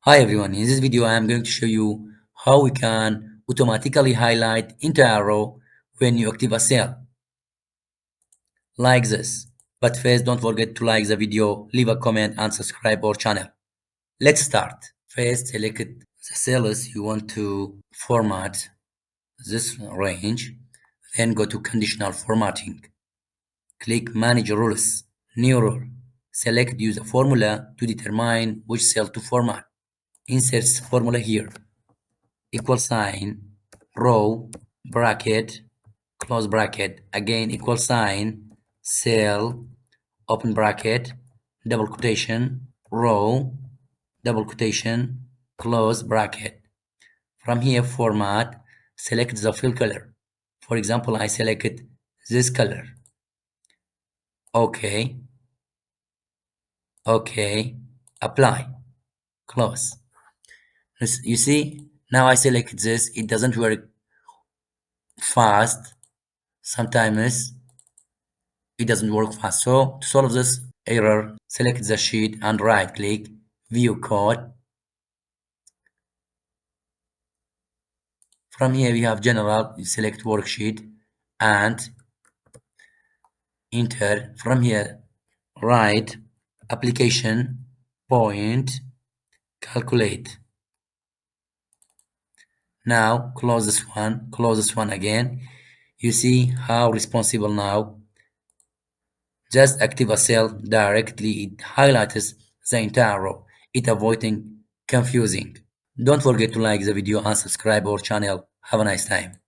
Hi everyone, in this video I am going to show you how we can automatically highlight entire row when you active a cell, like this. But first don't forget to like the video, leave a comment and subscribe our channel. Let's start. First select the cells you want to format this range, then go to Conditional Formatting. Click Manage Rules, New Rule. Select Use a formula to determine which cell to format. Insert formula here. Equal sign, row, bracket, close bracket, again equal sign, cell, open bracket, double quotation, row, double quotation, close bracket. From here, format, select the fill color. For example, I selected this color. OK, OK, apply, close. You see, now I select this, it doesn't work fast. Sometimes it doesn't work fast. So to solve this error, select the sheet and right click, view code. From here we have general, select worksheet and enter. From here write application point calculate. Now close this one again. You see how responsible now. Just active a cell directly, it highlights the entire row, it avoiding confusing. Don't forget to like the video and subscribe our channel. Have a nice time.